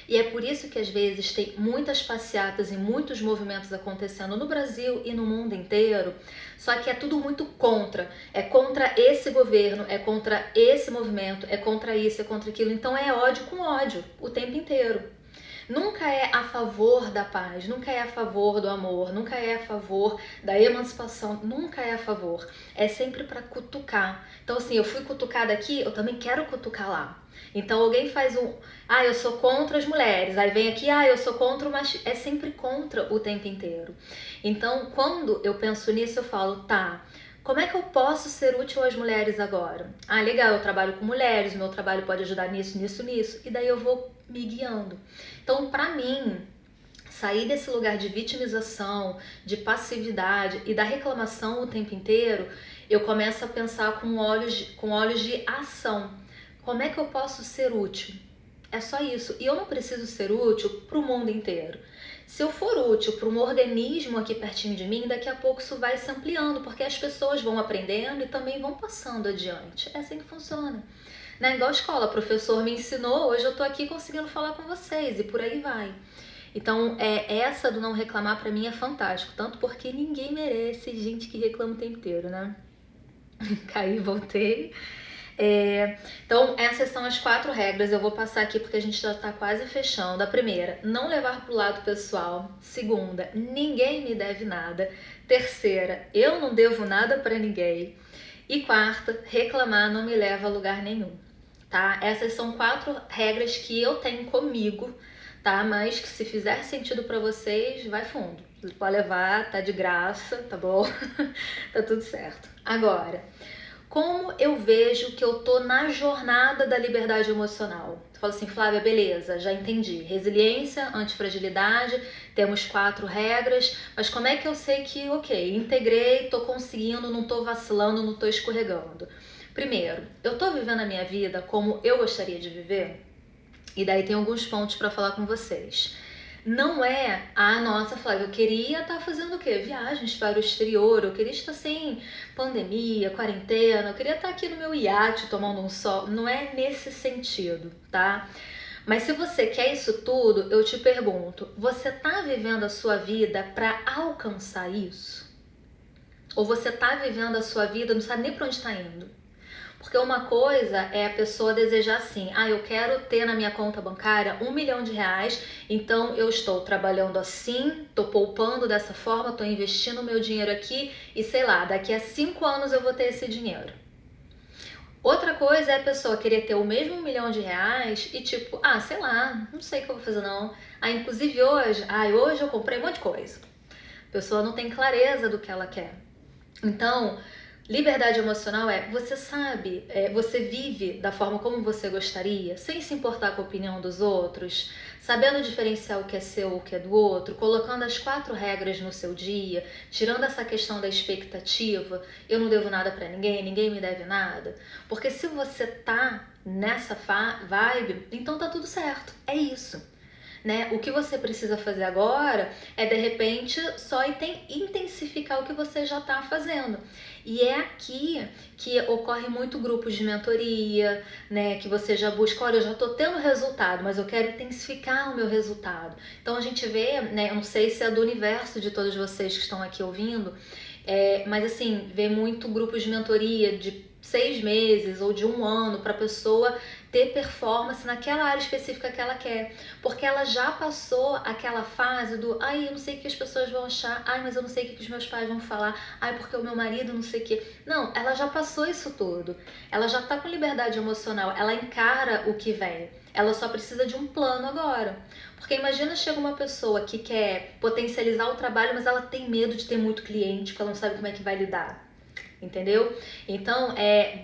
E é por isso que às vezes tem muitas passeatas e muitos movimentos acontecendo no Brasil e no mundo inteiro, só que é tudo muito contra. É contra esse governo, é contra esse movimento, é contra isso, é contra aquilo. Então é ódio com ódio o tempo inteiro. Nunca é a favor da paz, nunca é a favor do amor, nunca é a favor da emancipação, nunca é a favor. É sempre para cutucar. Então assim, eu fui cutucada aqui, eu também quero cutucar lá. Então alguém faz eu sou contra as mulheres, aí vem aqui, eu sou contra o machismo. É sempre contra o tempo inteiro. Então quando eu penso nisso, eu falo, tá, como é que eu posso ser útil às mulheres agora? Legal, eu trabalho com mulheres, meu trabalho pode ajudar nisso, nisso, nisso. E daí eu vou me guiando. Então, pra mim, sair desse lugar de vitimização, de passividade e da reclamação o tempo inteiro, eu começo a pensar com olhos de ação. Como é que eu posso ser útil? É só isso. E eu não preciso ser útil pro mundo inteiro. Se eu for útil para um organismo aqui pertinho de mim, daqui a pouco isso vai se ampliando, porque as pessoas vão aprendendo e também vão passando adiante. É assim que funciona. Né? Igual a escola, o professor me ensinou, hoje eu tô aqui conseguindo falar com vocês e por aí vai. Então, essa do não reclamar pra mim é fantástico, tanto porque ninguém merece gente que reclama o tempo inteiro, né? Caí, voltei. Então, essas são as 4 regras. Eu vou passar aqui porque a gente já tá quase fechando. A primeira, não levar pro lado pessoal. Segunda, ninguém me deve nada. Terceira, eu não devo nada pra ninguém. E quarta, reclamar não me leva a lugar nenhum. Tá? Essas são 4 regras que eu tenho comigo, tá? Mas que se fizer sentido pra vocês, vai fundo. Pode levar, tá de graça, tá bom? Tá tudo certo. Agora, como eu vejo que eu tô na jornada da liberdade emocional? Tu fala assim, Flávia, beleza, já entendi. Resiliência, antifragilidade, temos 4 regras, mas como é que eu sei que, ok, integrei, tô conseguindo, não tô vacilando, não tô escorregando? Primeiro, eu tô vivendo a minha vida como eu gostaria de viver? E daí tem alguns pontos para falar com vocês. Não é, nossa, Flávia, eu queria estar fazendo o quê? Viagens para o exterior, eu queria estar sem pandemia, quarentena, eu queria estar aqui no meu iate tomando um sol. Não é nesse sentido, tá? Mas se você quer isso tudo, eu te pergunto, você tá vivendo a sua vida para alcançar isso? Ou você tá vivendo a sua vida, não sabe nem para onde está indo? Porque uma coisa é a pessoa desejar assim, eu quero ter na minha conta bancária R$1 milhão, então eu estou trabalhando assim, estou poupando dessa forma, estou investindo o meu dinheiro aqui e sei lá, daqui a 5 anos eu vou ter esse dinheiro. Outra coisa é a pessoa querer ter o mesmo R$ 1 milhão e tipo, sei lá, não sei o que eu vou fazer não. Inclusive hoje eu comprei um monte de coisa. A pessoa não tem clareza do que ela quer. Então, liberdade emocional você sabe, você vive da forma como você gostaria, sem se importar com a opinião dos outros, sabendo diferenciar o que é seu, o que é do outro, colocando as 4 regras no seu dia, tirando essa questão da expectativa, eu não devo nada pra ninguém, ninguém me deve nada. Porque se você tá nessa vibe, então tá tudo certo, é isso. Né? O que você precisa fazer agora é de repente só intensificar o que você já está fazendo. E é aqui que ocorre muito grupos de mentoria, né? Que você já busca, olha, eu já estou tendo resultado, mas eu quero intensificar o meu resultado. Então a gente vê, né? Eu não sei se é do universo de todos vocês que estão aqui ouvindo, mas assim, vê muito grupos de mentoria de 6 meses ou de 1 ano para a pessoa ter performance naquela área específica que ela quer, porque ela já passou aquela fase do eu não sei o que as pessoas vão achar, mas eu não sei o que os meus pais vão falar, porque o meu marido não sei o que. Não, ela já passou isso tudo, ela já tá com liberdade emocional, ela encara o que vem, ela só precisa de um plano agora. Porque imagina, chega uma pessoa que quer potencializar o trabalho, mas ela tem medo de ter muito cliente, porque ela não sabe como é que vai lidar. Entendeu? Então,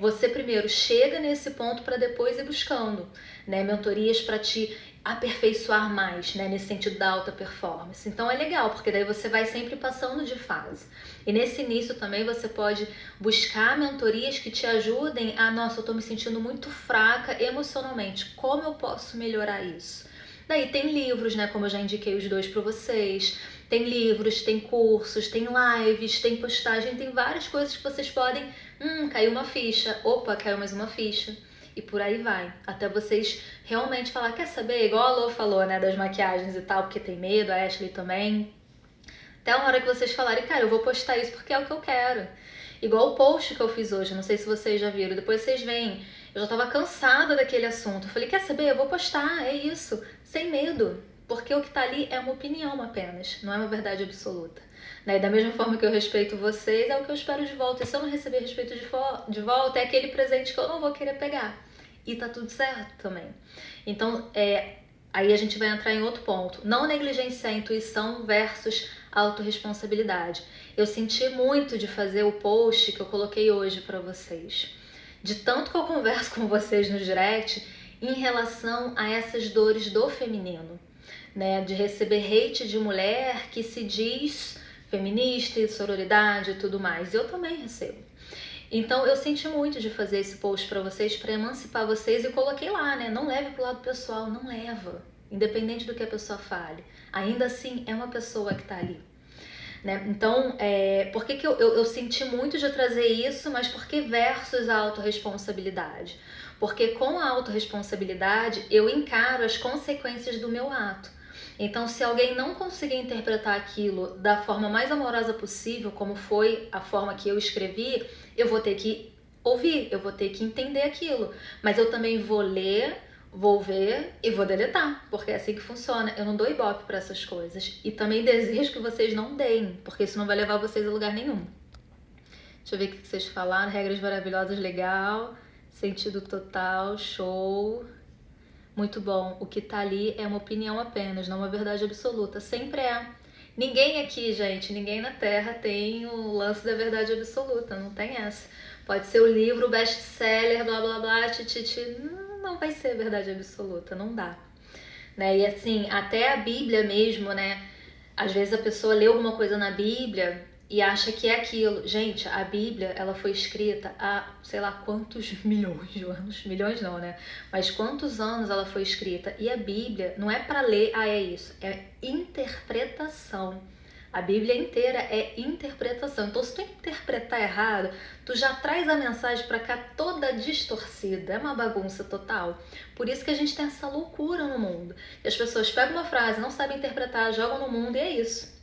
você primeiro chega nesse ponto para depois ir buscando, né, mentorias para te aperfeiçoar mais, né, nesse sentido da alta performance. Então é legal, porque daí você vai sempre passando de fase. E nesse início também você pode buscar mentorias que te ajudem nossa, eu tô me sentindo muito fraca emocionalmente. Como eu posso melhorar isso? Daí tem livros, né, como eu já indiquei os 2 para vocês. Tem livros, tem cursos, tem lives, tem postagem, tem várias coisas que vocês podem... caiu uma ficha. Opa, caiu mais uma ficha. E por aí vai. Até vocês realmente falar, quer saber? Igual a Lô falou, né, das maquiagens e tal, porque tem medo, a Ashley também. Até a hora que vocês falarem, cara, eu vou postar isso porque é o que eu quero. Igual o post que eu fiz hoje, não sei se vocês já viram, depois vocês veem. Eu já tava cansada daquele assunto. Eu falei, quer saber? Eu vou postar, é isso. Sem medo. Porque o que tá ali é uma opinião apenas, não é uma verdade absoluta. Né? E da mesma forma que eu respeito vocês, é o que eu espero de volta. E se eu não receber respeito de volta, é aquele presente que eu não vou querer pegar. E tá tudo certo também. Então, aí a gente vai entrar em outro ponto. Não negligenciar a intuição versus autorresponsabilidade. Eu senti muito de fazer o post que eu coloquei hoje para vocês. De tanto que eu converso com vocês no direct em relação a essas dores do feminino. Né, de receber hate de mulher que se diz feminista e sororidade e tudo mais. Eu também recebo. Então eu senti muito de fazer esse post para vocês, para emancipar vocês, e coloquei lá, né? Não leve pro lado pessoal, não leva. Independente do que a pessoa fale. Ainda assim, é uma pessoa que tá ali. Né? Então, por que eu senti muito de trazer isso, mas por que versus a autorresponsabilidade? Porque com a autorresponsabilidade eu encaro as consequências do meu ato. Então, se alguém não conseguir interpretar aquilo da forma mais amorosa possível, como foi a forma que eu escrevi, eu vou ter que ouvir, eu vou ter que entender aquilo. Mas eu também vou ler, vou ver e vou deletar, porque é assim que funciona. Eu não dou ibope para essas coisas. E também desejo que vocês não deem, porque isso não vai levar vocês a lugar nenhum. Deixa eu ver o que vocês falaram. Regras maravilhosas, legal. Sentido total, show. Muito bom. O que tá ali é uma opinião apenas, não uma verdade absoluta. Sempre é. Ninguém aqui, gente, ninguém na Terra tem o lance da verdade absoluta. Não tem essa. Pode ser o livro best-seller, blá blá blá, tititi. Não vai ser verdade absoluta, não dá. Né? E assim, até a Bíblia mesmo, né? Às vezes a pessoa lê alguma coisa na Bíblia e acha que é aquilo. Gente, a Bíblia, ela foi escrita há, sei lá, quantos milhões de anos. Milhões não, né? Mas quantos anos ela foi escrita? E a Bíblia não é para ler, é isso. É interpretação. A Bíblia inteira é interpretação. Então, se tu interpretar errado, tu já traz a mensagem para cá toda distorcida. É uma bagunça total. Por isso que a gente tem essa loucura no mundo. E as pessoas pegam uma frase, não sabem interpretar, jogam no mundo e é isso.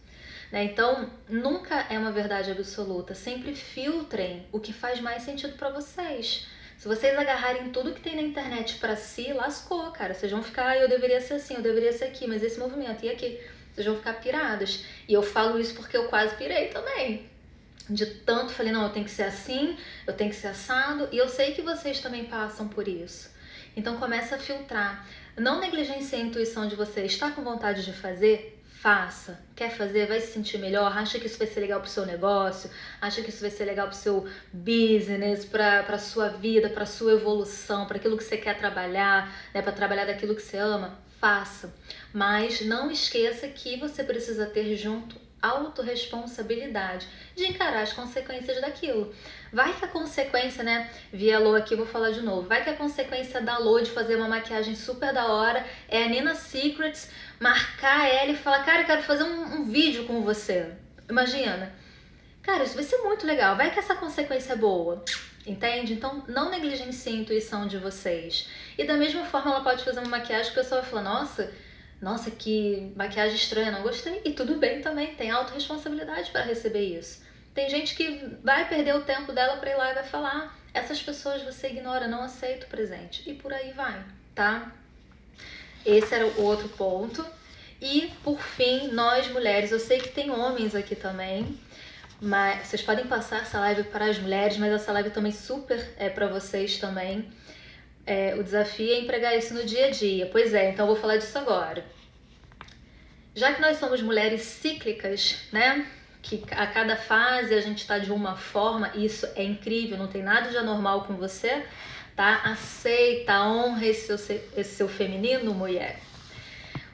Né? Então, nunca é uma verdade absoluta. Sempre filtrem o que faz mais sentido para vocês. Se vocês agarrarem tudo que tem na internet para si, lascou, cara. Vocês vão ficar, eu deveria ser assim, eu deveria ser aqui, mas esse movimento, e aqui? Vocês vão ficar piradas. E eu falo isso porque eu quase pirei também. de tanto falei, não, eu tenho que ser assim, eu tenho que ser assado, e eu sei que vocês também passam por isso. Então começa a filtrar. Não negligencie a intuição de vocês. Está com vontade de fazer? Faça. Quer fazer? Vai se sentir melhor? Acha que isso vai ser legal pro seu negócio? Acha que isso vai ser legal pro seu business, pra sua vida, pra sua evolução, para aquilo que você quer trabalhar, né? Para trabalhar daquilo que você ama? Faça. Mas não esqueça que você precisa ter junto autorresponsabilidade de encarar as consequências daquilo. Vai que a consequência, né, via Lô aqui, vou falar de novo, vai que a consequência da Lô de fazer uma maquiagem super da hora é a Nina Secrets marcar ela e falar, cara, eu quero fazer um vídeo com você. Imagina. Cara, isso vai ser muito legal. Vai que essa consequência é boa. Entende? Então, não negligencie a intuição de vocês. E da mesma forma, ela pode fazer uma maquiagem que o pessoal vai falar, nossa, que maquiagem estranha, não gostei. E tudo bem também, tem autorresponsabilidade para receber isso. Tem gente que vai perder o tempo dela para ir lá e vai falar, essas pessoas você ignora, não aceita o presente. E por aí vai, tá? Esse era o outro ponto. E, por fim, nós mulheres, eu sei que tem homens aqui também, mas vocês podem passar essa live para as mulheres, mas essa live também super é para vocês também. O desafio é empregar isso no dia a dia. Pois é, então eu vou falar disso agora. Já que nós somos mulheres cíclicas, né? Que a cada fase a gente está de uma forma, e isso é incrível, não tem nada de anormal com você, tá? Aceita, honra esse seu feminino, mulher.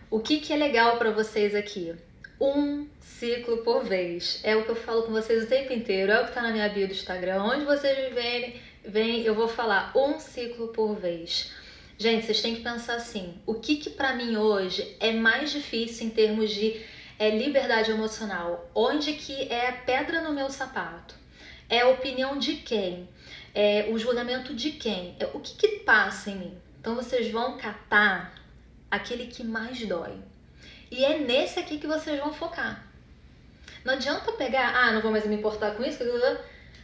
O que é legal para vocês aqui? Um ciclo por vez. É o que eu falo com vocês o tempo inteiro, é o que tá na minha bio do Instagram. Onde vocês me verem, eu vou falar um ciclo por vez. Gente, vocês têm que pensar assim, o que pra mim hoje é mais difícil em termos de liberdade emocional? Onde que é a pedra no meu sapato? É a opinião de quem? É o julgamento de quem? O que passa em mim? Então vocês vão catar aquele que mais dói. E é nesse aqui que vocês vão focar. Não adianta pegar, não vou mais me importar com isso,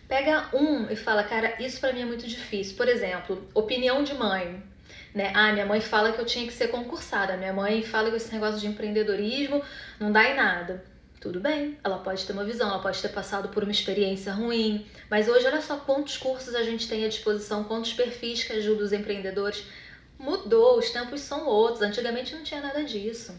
pega um e fala, cara, isso pra mim é muito difícil. Por exemplo, opinião de mãe, né? Minha mãe fala que eu tinha que ser concursada, minha mãe fala que esse negócio de empreendedorismo não dá em nada. Tudo bem, ela pode ter uma visão, ela pode ter passado por uma experiência ruim, mas hoje olha só quantos cursos a gente tem à disposição, quantos perfis que ajudam os empreendedores. Mudou, os tempos são outros, antigamente não tinha nada disso.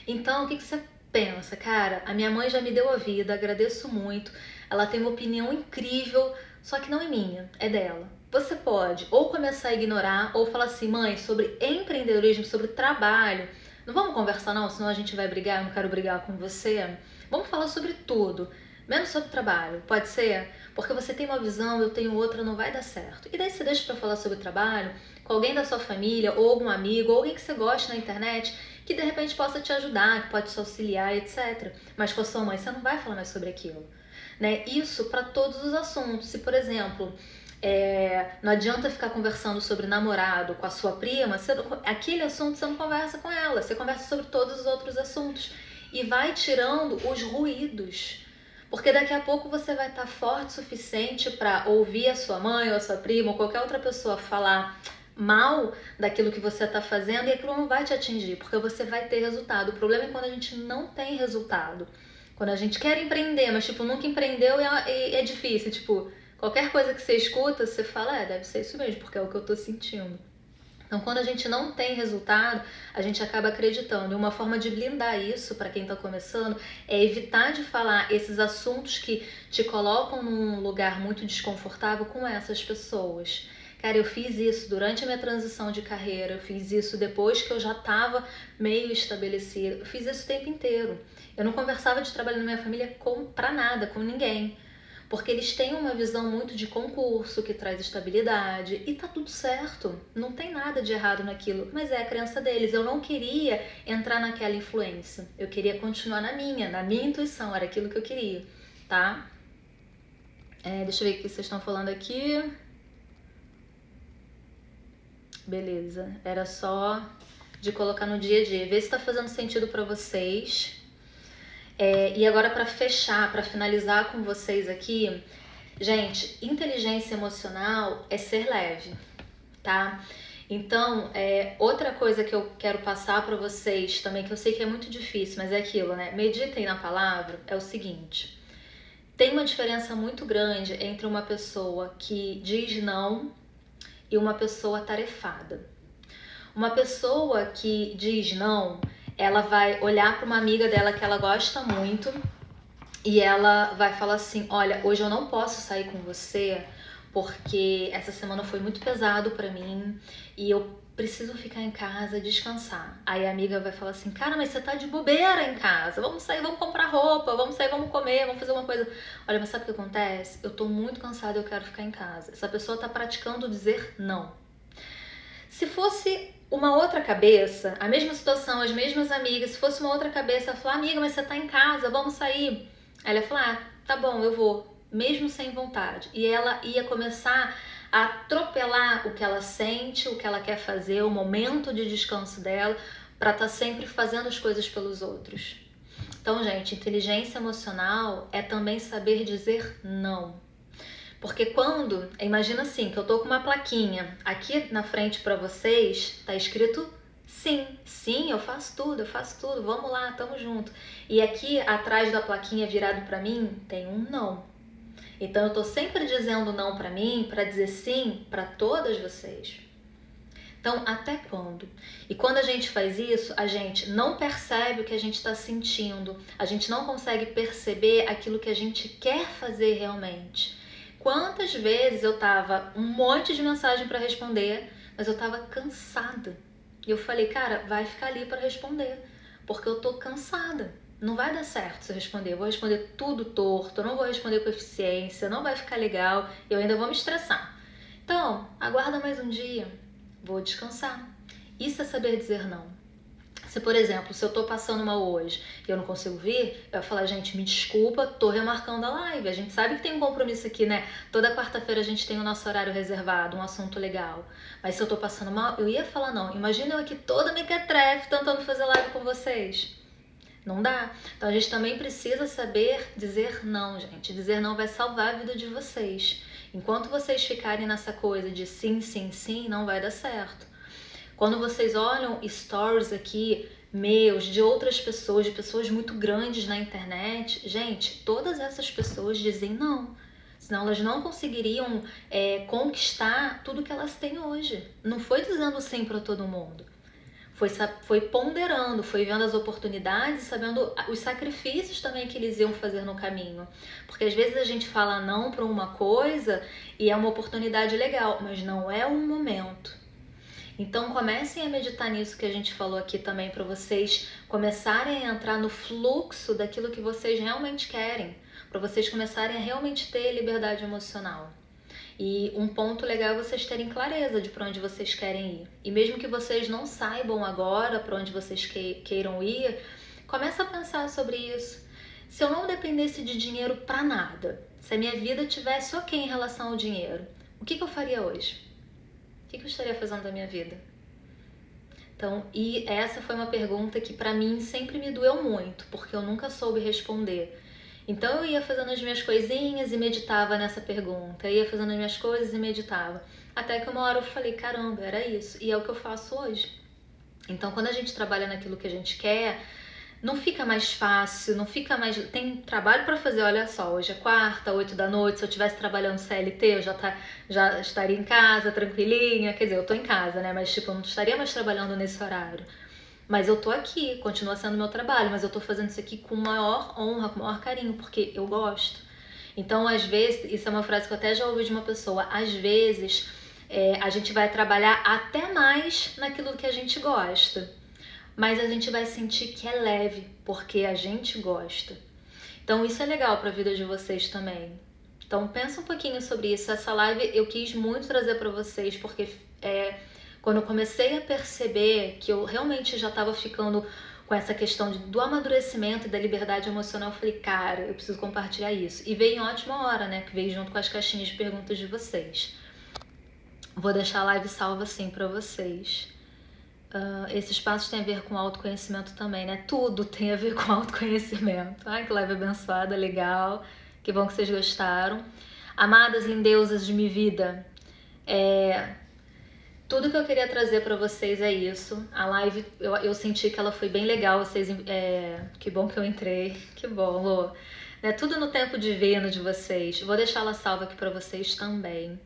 Então, o que você pensa? Cara, a minha mãe já me deu a vida, agradeço muito, ela tem uma opinião incrível, só que não é minha, é dela. Você pode ou começar a ignorar, ou falar assim, mãe, sobre empreendedorismo, sobre trabalho, não vamos conversar não, senão a gente vai brigar, eu não quero brigar com você. Vamos falar sobre tudo, menos sobre trabalho, pode ser? Porque você tem uma visão, eu tenho outra, não vai dar certo. E daí você deixa pra falar sobre trabalho com alguém da sua família, ou algum amigo, ou alguém que você gosta na internet, que de repente possa te ajudar, que pode te auxiliar, etc. Mas com a sua mãe você não vai falar mais sobre aquilo, né? Isso para todos os assuntos. Se, por exemplo, não adianta ficar conversando sobre namorado com a sua prima, aquele assunto você não conversa com ela, você conversa sobre todos os outros assuntos. E vai tirando os ruídos. Porque daqui a pouco você vai estar forte o suficiente para ouvir a sua mãe ou a sua prima ou qualquer outra pessoa falar mal daquilo que você está fazendo e aquilo não vai te atingir, porque você vai ter resultado. O problema é quando a gente não tem resultado. Quando a gente quer empreender, mas nunca empreendeu e é difícil. Qualquer coisa que você escuta, você fala, deve ser isso mesmo, porque é o que eu tô sentindo. Então, quando a gente não tem resultado, a gente acaba acreditando. E uma forma de blindar isso, para quem está começando, é evitar de falar esses assuntos que te colocam num lugar muito desconfortável com essas pessoas. Cara, eu fiz isso durante a minha transição de carreira, eu fiz isso depois que eu já estava meio estabelecida, eu fiz isso o tempo inteiro. Eu não conversava de trabalho na minha família pra nada, com ninguém. Porque eles têm uma visão muito de concurso, que traz estabilidade, e tá tudo certo, não tem nada de errado naquilo, mas é a crença deles. Eu não queria entrar naquela influência, eu queria continuar na minha intuição, era aquilo que eu queria, tá? Deixa eu ver o que vocês estão falando aqui. Beleza, era só de colocar no dia a dia, ver se tá fazendo sentido pra vocês. E agora para fechar, para finalizar com vocês aqui, gente, inteligência emocional é ser leve, tá? Então, outra coisa que eu quero passar para vocês também, que eu sei que é muito difícil, mas é aquilo, né? Meditem na palavra, é o seguinte: Tem uma diferença muito grande entre uma pessoa que diz não e uma pessoa tarefada. Uma pessoa que diz não, ela vai olhar para uma amiga dela que ela gosta muito e ela vai falar assim: olha, hoje eu não posso sair com você porque essa semana foi muito pesado para mim e eu preciso ficar em casa, descansar. Aí a amiga vai falar assim: cara, mas você tá de bobeira em casa, vamos sair, vamos comprar roupa, vamos sair, vamos comer, vamos fazer uma coisa. Olha, mas sabe o que acontece? Eu tô muito cansada, eu quero ficar em casa. Essa pessoa tá praticando dizer não. Se fosse uma outra cabeça, a mesma situação, as mesmas amigas, se fosse uma outra cabeça, ela falar: amiga, mas você tá em casa, vamos sair. Aí ela ia falar: ah, tá bom, eu vou, mesmo sem vontade. E ela ia começar a atropelar o que ela sente, o que ela quer fazer, o momento de descanso dela, para estar sempre fazendo as coisas pelos outros. Então, gente, inteligência emocional é também saber dizer não. Porque quando, imagina assim, que eu tô com uma plaquinha aqui na frente para vocês, tá escrito sim, sim, eu faço tudo, vamos lá, tamo junto. E aqui atrás da plaquinha virado para mim tem um não. Então eu tô sempre dizendo não para mim, para dizer sim para todas vocês. Então, até quando? E quando a gente faz isso, a gente não percebe o que a gente está sentindo, a gente não consegue perceber aquilo que a gente quer fazer realmente. Quantas vezes eu tava um monte de mensagem para responder, mas eu tava cansada. E eu falei: cara, vai ficar ali para responder, porque eu tô cansada. Não vai dar certo se eu responder. Eu vou responder tudo torto, eu não vou responder com eficiência, não vai ficar legal, eu ainda vou me estressar. Então, aguarda mais um dia, vou descansar. Isso é saber dizer não. Se, por exemplo, se eu tô passando mal hoje e eu não consigo vir, eu vou falar: gente, me desculpa, tô remarcando a live. A gente sabe que tem um compromisso aqui, né? Toda quarta-feira a gente tem o nosso horário reservado, um assunto legal. Mas se eu tô passando mal, eu ia falar não. Imagina eu aqui toda mequetrefe tentando fazer live com vocês. Não dá. Então a gente também precisa saber dizer não, gente. Dizer não vai salvar a vida de vocês. Enquanto vocês ficarem nessa coisa de sim, sim, sim, não vai dar certo. Quando vocês olham stories aqui, meus, de outras pessoas, de pessoas muito grandes na internet, gente, todas essas pessoas dizem não. Senão elas não conseguiriam conquistar tudo que elas têm hoje. Não foi dizendo sim para todo mundo. Foi ponderando, foi vendo as oportunidades, sabendo os sacrifícios também que eles iam fazer no caminho. Porque às vezes a gente fala não para uma coisa e é uma oportunidade legal, mas não é um momento. Então comecem a meditar nisso que a gente falou aqui também, para vocês começarem a entrar no fluxo daquilo que vocês realmente querem, para vocês começarem a realmente ter liberdade emocional. E um ponto legal é vocês terem clareza de para onde vocês querem ir. E mesmo que vocês não saibam agora para onde vocês queiram ir, começa a pensar sobre isso. Se eu não dependesse de dinheiro para nada, se a minha vida tivesse ok em relação ao dinheiro, o que eu faria hoje? O que eu estaria fazendo da minha vida? Então, e essa foi uma pergunta que para mim sempre me doeu muito, porque eu nunca soube responder. Então eu ia fazendo as minhas coisinhas e meditava nessa pergunta, eu ia fazendo as minhas coisas e meditava. Até que uma hora eu falei: caramba, era isso, e é o que eu faço hoje. Então quando a gente trabalha naquilo que a gente quer, não fica mais fácil, não fica mais... Tem trabalho para fazer, olha só, hoje é quarta, 8 da noite, se eu estivesse trabalhando CLT, eu já estaria em casa, tranquilinha, quer dizer, eu tô em casa, né, mas tipo, eu não estaria mais trabalhando nesse horário. Mas eu tô aqui, continua sendo meu trabalho, mas eu tô fazendo isso aqui com maior honra, com maior carinho, porque eu gosto. Então, às vezes, isso é uma frase que eu até já ouvi de uma pessoa, às vezes a gente vai trabalhar até mais naquilo que a gente gosta, mas a gente vai sentir que é leve, porque a gente gosta. Então, isso é legal para a vida de vocês também. Então, pensa um pouquinho sobre isso. Essa live eu quis muito trazer para vocês, porque quando eu comecei a perceber que eu realmente já estava ficando com essa questão do amadurecimento e da liberdade emocional, eu falei: cara, eu preciso compartilhar isso. E veio em ótima hora, né? Que veio junto com as caixinhas de perguntas de vocês. Vou deixar a live salva assim para vocês. Esse espaço tem a ver com autoconhecimento também, né? Tudo tem a ver com autoconhecimento. Ai, que live abençoada, legal. Que bom que vocês gostaram. Amadas lindeusas de minha vida, tudo que eu queria trazer para vocês é isso. A live, eu senti que ela foi bem legal. Que bom que eu entrei. Que bom, Lô. né? Tudo no tempo divino de vocês. Vou deixar ela salva aqui para vocês também.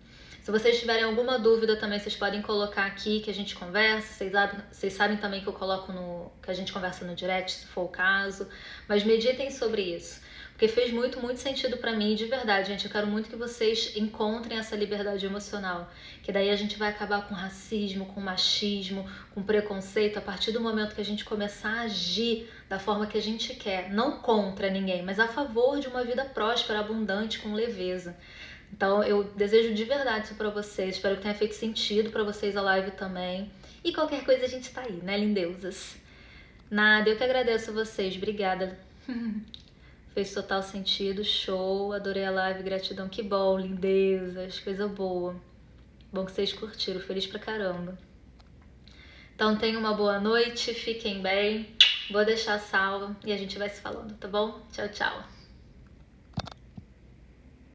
Se vocês tiverem alguma dúvida também, vocês podem colocar aqui que a gente conversa. Vocês sabem também que eu coloco que a gente conversa no direct, se for o caso. Mas meditem sobre isso. Porque fez muito, muito sentido pra mim, de verdade, gente. Eu quero muito que vocês encontrem essa liberdade emocional. Que daí a gente vai acabar com racismo, com machismo, com preconceito, a partir do momento que a gente começar a agir da forma que a gente quer. Não contra ninguém, mas a favor de uma vida próspera, abundante, com leveza. Então eu desejo de verdade isso pra vocês. Espero que tenha feito sentido pra vocês a live também. E qualquer coisa a gente tá aí, né, lindeusas? Nada, eu que agradeço a vocês. Obrigada. Fez total sentido, show, adorei a live, gratidão, que bom, lindezas, coisa boa. Bom que vocês curtiram, feliz pra caramba. Então tenham uma boa noite, fiquem bem, vou deixar salva e a gente vai se falando, tá bom? Tchau, tchau.